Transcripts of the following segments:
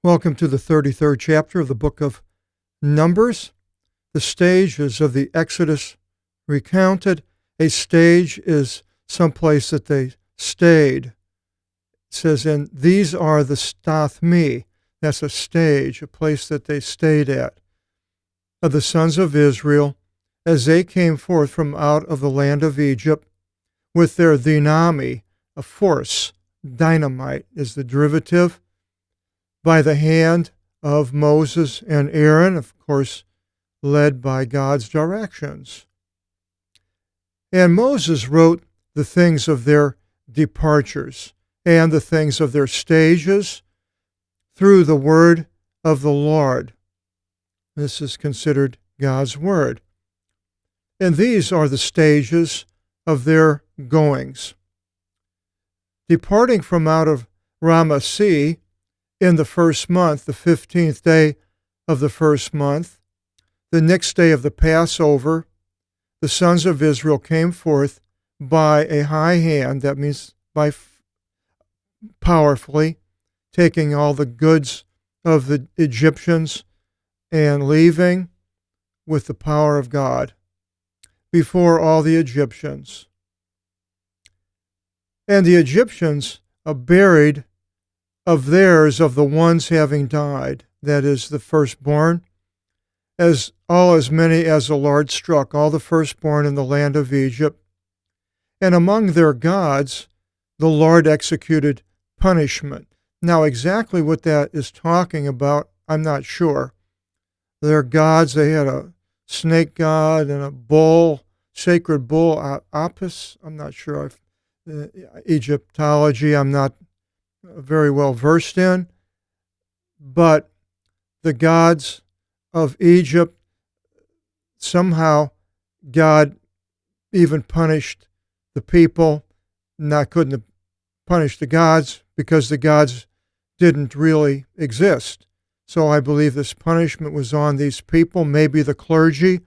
Welcome to the 33rd chapter of the book of Numbers. The stages of the Exodus recounted. A stage is someplace that they stayed. It says, and these are the Stathmi. That's a stage, a place that they stayed at. Of the sons of Israel, as they came forth from out of the land of Egypt, with their dynami, a force, dynamite is the derivative, by the hand of Moses and Aaron, of course, led by God's directions. And Moses wrote the things of their departures and the things of their stages through the word of the Lord. This is considered God's word. And these are the stages of their goings. Departing from out of Ramasea, in the first month, the 15th day of the first month, the next day of the Passover, the sons of Israel came forth by a high hand, that means by powerfully, taking all the goods of the Egyptians and leaving with the power of God before all the Egyptians. And the Egyptians buried of theirs, of the ones having died, that is, the firstborn, as many as the Lord struck, all the firstborn in the land of Egypt. And among their gods, the Lord executed punishment. Now, exactly what that is talking about, I'm not sure. Their gods, they had a snake god and a bull, sacred bull, Apis. I'm not sure. Egyptology, I'm not very well versed in, but the gods of Egypt, somehow God even punished the people. Couldn't have punished the gods because the gods didn't really exist. So I believe this punishment was on these people, maybe the clergy.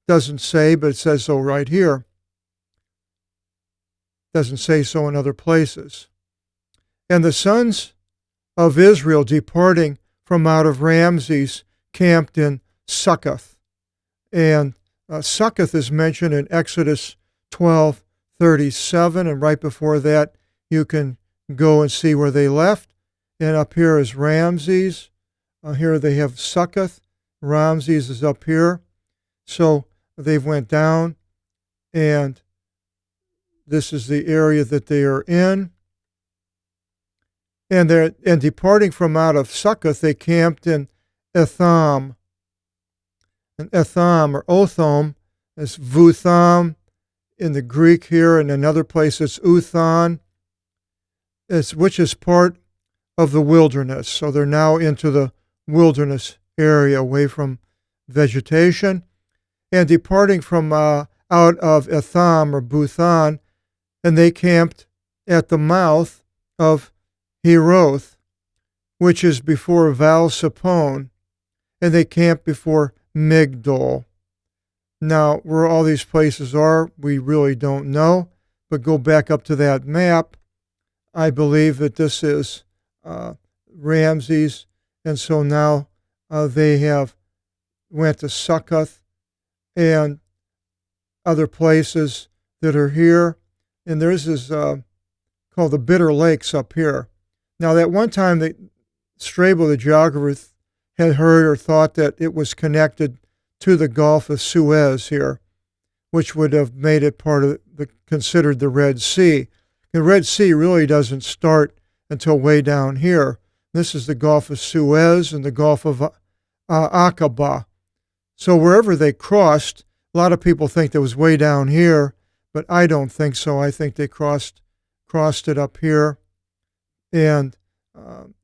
Doesn't say, but it says so right here. Doesn't say so in other places. And the sons of Israel, departing from out of Ramses, camped in Succoth. And Succoth is mentioned in Exodus 12:37, and right before that, you can go and see where they left. And up here is Ramses. Here they have Succoth. Ramses is up here. So they went down, and this is the area that they are in. And departing from out of Succoth, they camped in Etham. And Etham, or Otham, is Vutham in the Greek here, and another place it's Uthan, which is part of the wilderness. So they're now into the wilderness area, away from vegetation. And departing from out of Etham, or Buthan, and they camped at the mouth of Heroth, which is before Val-Sapon, and they camped before Migdol. Now, where all these places are, we really don't know, but go back up to that map. I believe that this is Ramses, and so now they have went to Succoth and other places that are here. And there's this called the Bitter Lakes up here. Now, that one time, Strabo, the geographer, had heard or thought that it was connected to the Gulf of Suez here, which would have made it part of considered the Red Sea. The Red Sea really doesn't start until way down here. This is the Gulf of Suez and the Gulf of Aqaba. So wherever they crossed, a lot of people think it was way down here, but I don't think so. I think they crossed it up here. And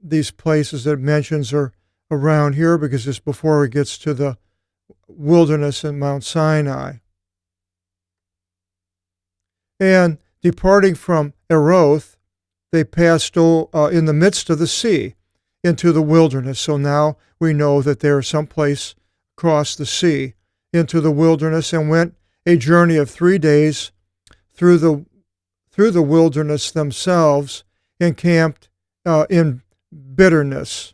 these places that it mentions are around here because it's before it gets to the wilderness in Mount Sinai. And departing from Eroth, they passed in the midst of the sea into the wilderness. So now we know that they're someplace across the sea into the wilderness, and went a journey of 3 days through the wilderness themselves, and camped in bitterness.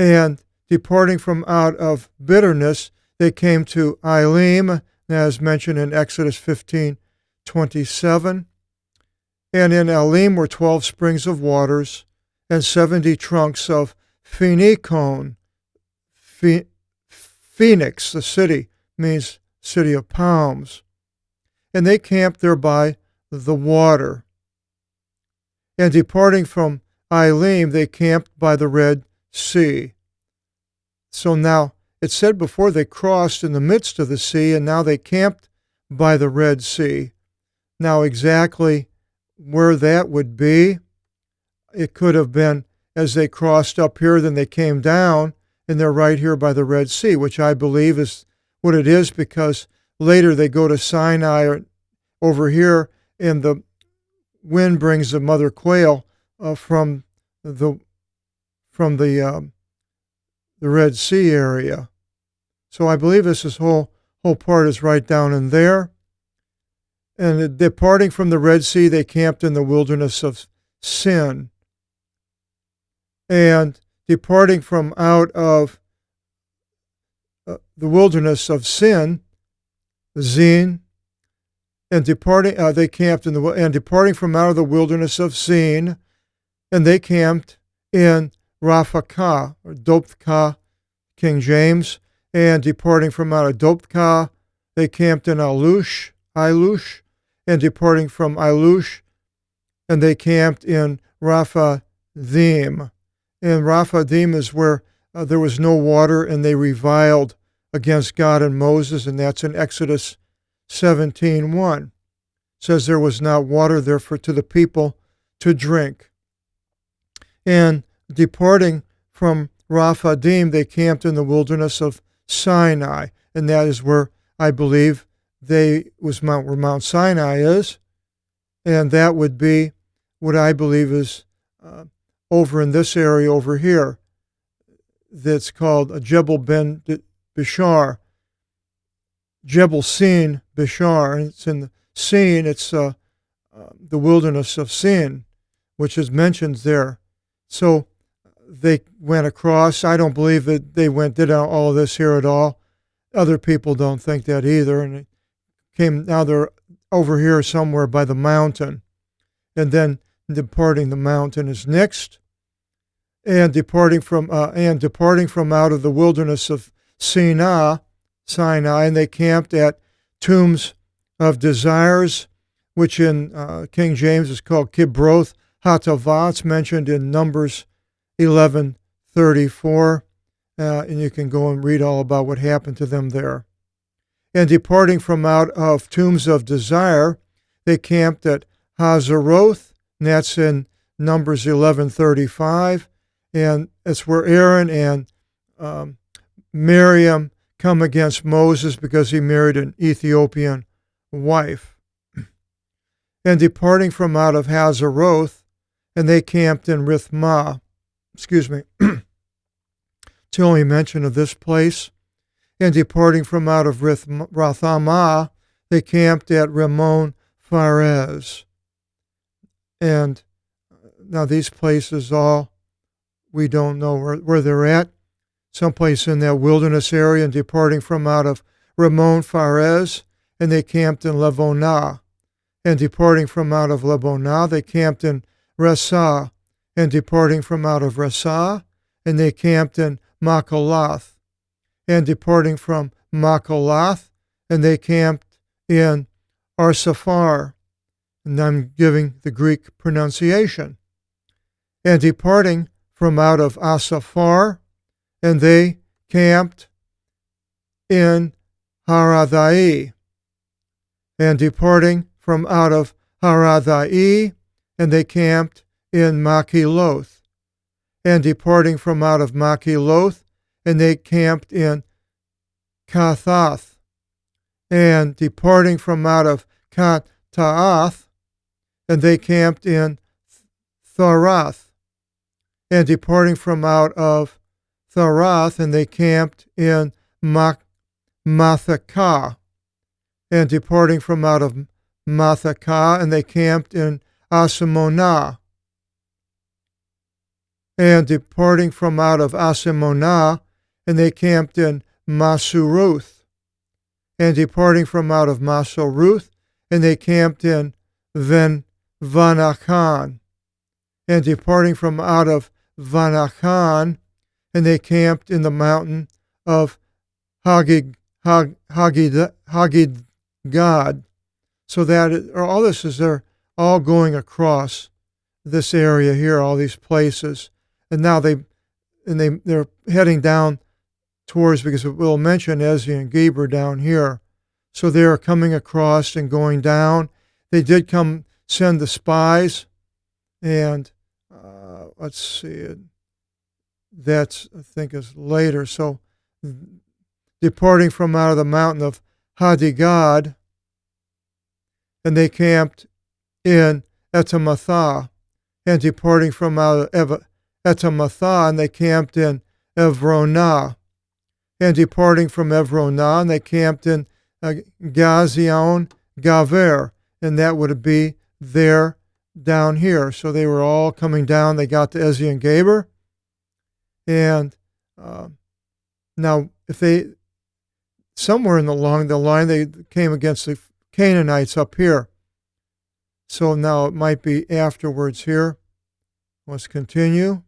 And departing from out of bitterness, they came to Elim, as mentioned in Exodus 15:27. And in Elim were 12 springs of waters and 70 trunks of phoenicon. Phoenix, the city, means city of palms. And they camped there by the water. And departing from Elim, they camped by the Red Sea. So now, it said before they crossed in the midst of the sea, and now they camped by the Red Sea. Now, exactly where that would be, it could have been as they crossed up here, then they came down, and they're right here by the Red Sea, which I believe is what it is, because later they go to Sinai over here, and the wind brings the mother quail from the Red Sea area. So I believe this whole part is right down in there. And departing from the Red Sea, they camped in the wilderness of Sin. And departing from out of the wilderness of Sin, Zin, and departing, they camped in departing from out of the wilderness of Sin, and they camped in Raphakah, or Dophkah, King James, and departing from out of Dophkah, they camped in Ilush, and departing from Ilush, and they camped in Raphadim. And Raphadim is where there was no water, and they reviled against God and Moses, and that's in Exodus 17:1. It says there was not water there to the people to drink. And departing from Raphadim, they camped in the wilderness of Sinai, and that is where I believe where Mount Sinai is, and that would be what I believe is over in this area over here, that's called Jebel Ben Bishar, Jebel Sin Bishar, and it's in the Sin. It's the wilderness of Sin, which is mentioned there. So they went across. I don't believe that they did all of this here at all. Other people don't think that either. And now they're over here somewhere by the mountain. And then departing the mountain is next. And departing from out of the wilderness of Sinai, and they camped at Tombs of Desires, which in King James is called Kibroth Hatavah. It's mentioned in Numbers 11:34, and you can go and read all about what happened to them there. And departing from out of Tombs of Desire, they camped at Hazeroth, and that's in Numbers 11:35, and it's where Aaron and Miriam come against Moses because he married an Ethiopian wife. And departing from out of Hazeroth, and they camped in Rithmah. It's the only mention of this place. And departing from out of Rathamah, they camped at Ramon Pharez. And now these places all, we don't know where they're at. Someplace in that wilderness area, and departing from out of Ramon Pharez, and they camped in Lebonah. And departing from out of Lebonah, they camped in Resah. And departing from out of Resah, and they camped in Makalath. And departing from Makalath, and they camped in Arsafar. And I'm giving the Greek pronunciation. And departing from out of Asafar, and they camped in Haradai. And departing from out of Haradai, and they camped in Makiloth. And departing from out of Makiloth, and they camped in Kathath. And departing from out of Kataath, and they camped in Tharath. And departing from out of Tharath, and they camped in Mathakah. And departing from out of Mathakah, and they camped in Asamonah. And departing from out of Asamonah, and they camped in Masuruth. And departing from out of Masuruth, and they camped in Vanachan. And departing from out of Vanachan, and they camped in the mountain of Hagidgad. So that all this is they're all going across this area here, all these places, and now they're heading down towards, because we'll mention Ezra and Geber down here. So they are coming across and going down. They did come send the spies, and let's see, that's I think is later. So departing from out of the mountain of Hadigad, and they camped in Etamathah, and departing from out of Etamathah, and they camped in Evronah, and departing from Evronah, and they camped in Gazion Gaver, and that would be there down here. So they were all coming down. They got to Ezra Geber, and now if they somewhere along the line they came against the Canaanites up here. So now it might be afterwards here. Let's continue.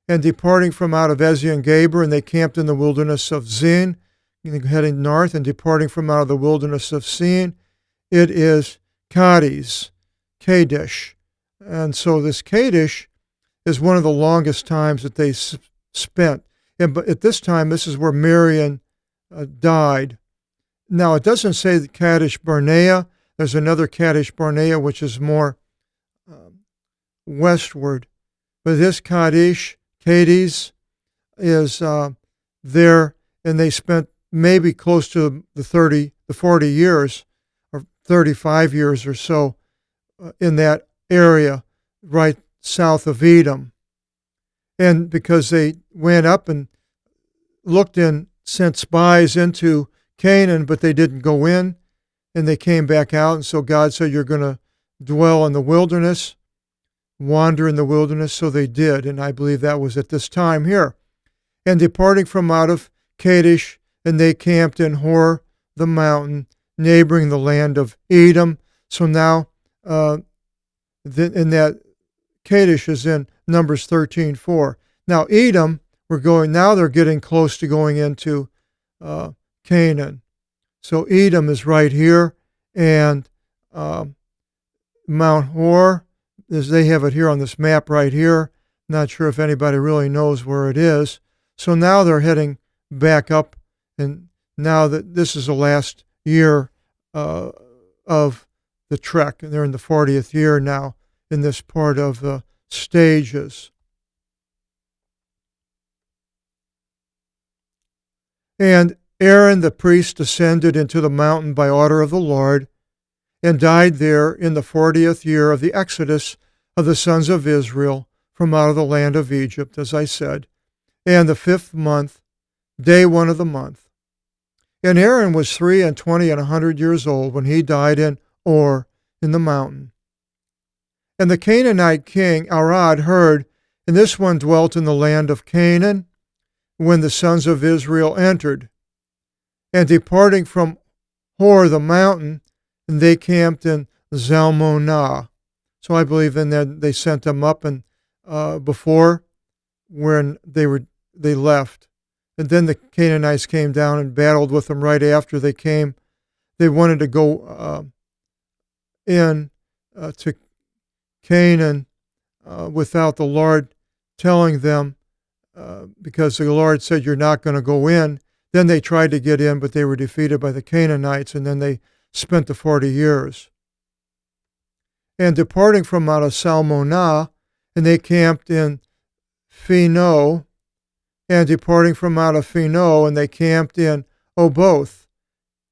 And departing from out of Ezra Geber, and they camped in the wilderness of Zin, heading north, and departing from out of the wilderness of Sin, it is Kadesh. And so this Kadesh is one of the longest times that they spent. But at this time, this is where Miriam died. Now, it doesn't say that Kadesh Barnea. There's another Kadesh Barnea, which is more westward. But this Kadesh is there, and they spent maybe close to the 40 years, or 35 years or so, in that area right south of Edom. And because they went up and looked and sent spies into Canaan, but they didn't go in, and they came back out. And so God said, you're going to dwell in the wilderness, wander in the wilderness. So they did, and I believe that was at this time here. And departing from out of Kadesh, and they camped in Hor, the mountain, neighboring the land of Edom. So now, in that Kadesh is in Numbers 13:4. Now Edom, they're getting close to going into Canaan. So Edom is right here, and Mount Hor, as they have it here on this map right here. Not sure if anybody really knows where it is. So now they're heading back up, and now that this is the last year of the trek, and they're in the 40th year now in this part of the stages. And Aaron the priest ascended into the mountain by order of the Lord, and died there in the 40th year of the exodus of the sons of Israel from out of the land of Egypt, as I said, and the 5th month, day 1 of the month. And Aaron was 23 and 100 years old when he died in Or in the mountain. And the Canaanite king Arad heard, and this one dwelt in the land of Canaan, when the sons of Israel entered. And departing from Hor the mountain, and they camped in Zalmonah. So I believe then that they sent them up and before when they left. And then the Canaanites came down and battled with them right after they came. They wanted to go in to Canaan without the Lord telling them, because the Lord said, you're not going to go in. Then they tried to get in, but they were defeated by the Canaanites, and then they spent the 40 years. And departing from out of Salmonah, and they camped in Phino, and departing from out of Phino, and they camped in Oboth.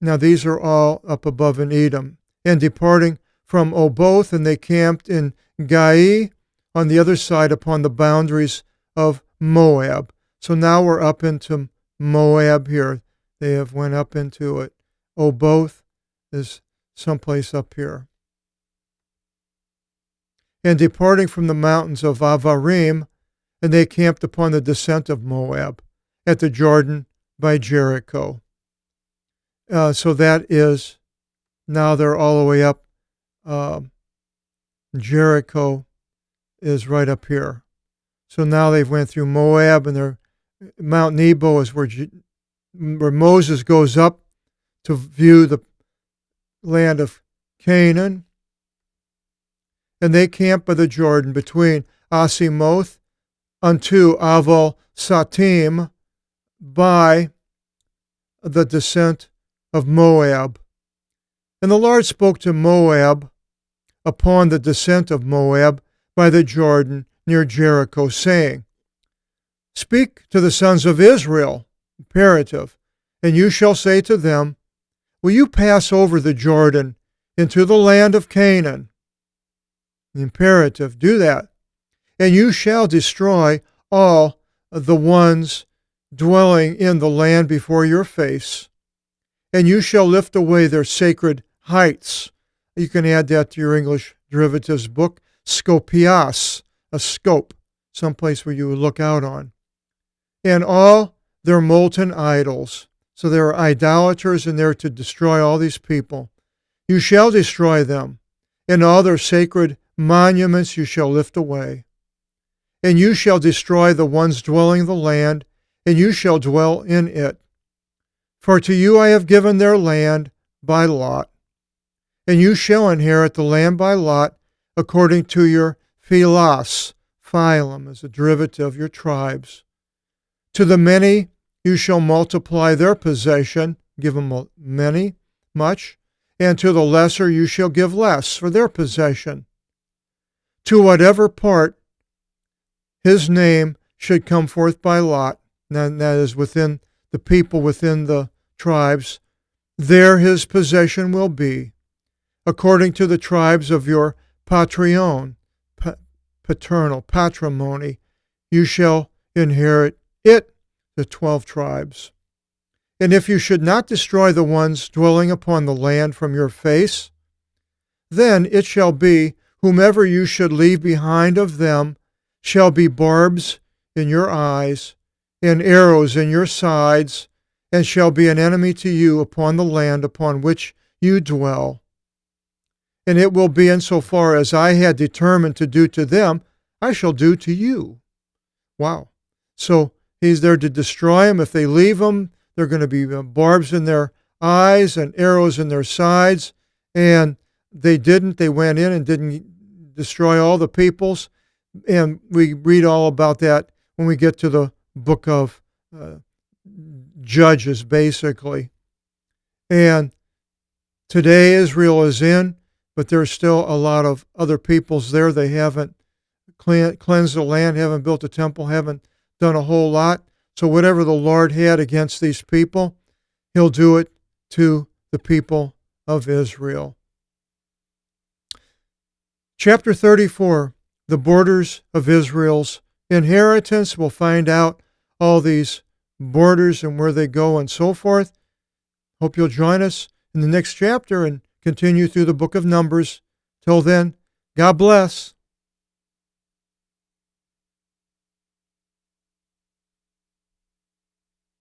Now these are all up above in Edom. And departing from Oboth, and they camped in Gai, on the other side upon the boundaries of Moab. So now we're up into Moab here. They have went up into it. Oboth is someplace up here. And departing from the mountains of Avarim, and they camped upon the descent of Moab at the Jordan by Jericho. So that is, now they're all the way up. Jericho is right up here. So now they've went through Moab, and Mount Nebo is where Moses goes up to view the land of Canaan. And they camp by the Jordan between Asimoth unto Aval Satim by the descent of Moab. And the Lord spoke to Moab upon the descent of Moab by the Jordan near Jericho, saying, Speak to the sons of Israel, imperative, and you shall say to them, Will you pass over the Jordan into the land of Canaan? Imperative, do that. And you shall destroy all the ones dwelling in the land before your face, and you shall lift away their sacred heights. You can add that to your English derivatives book, scopias, a scope, someplace where you would look out on. And all their molten idols. So there are idolaters in there to destroy all these people. You shall destroy them, and all their sacred monuments you shall lift away. And you shall destroy the ones dwelling in the land, and you shall dwell in it. For to you I have given their land by lot, and you shall inherit the land by lot according to your philos, phylum is a derivative of your tribes. To the many you shall multiply their possession, give them many, much, and to the lesser you shall give less for their possession. To whatever part his name should come forth by lot, and that is within the people, within the tribes, there his possession will be, according to the tribes of your paternal patrimony, you shall inherit it, the 12 tribes. And if you should not destroy the ones dwelling upon the land from your face, then it shall be, whomever you should leave behind of them shall be barbs in your eyes, and arrows in your sides, and shall be an enemy to you upon the land upon which you dwell. And it will be insofar as I had determined to do to them, I shall do to you. Wow. So he's there to destroy them. If they leave them, they're going to be barbs in their eyes and arrows in their sides. And they didn't. They went in and didn't destroy all the peoples. And we read all about that when we get to the book of Judges, basically. And today Israel is in, but there's still a lot of other peoples there. They haven't cleansed the land, haven't built a temple, haven't done a whole lot. So whatever the Lord had against these people, he'll do it to the people of Israel. Chapter 34, the borders of Israel's inheritance. We'll find out all these borders and where they go and so forth. Hope you'll join us in the next chapter and continue through the book of Numbers. Till then, God bless.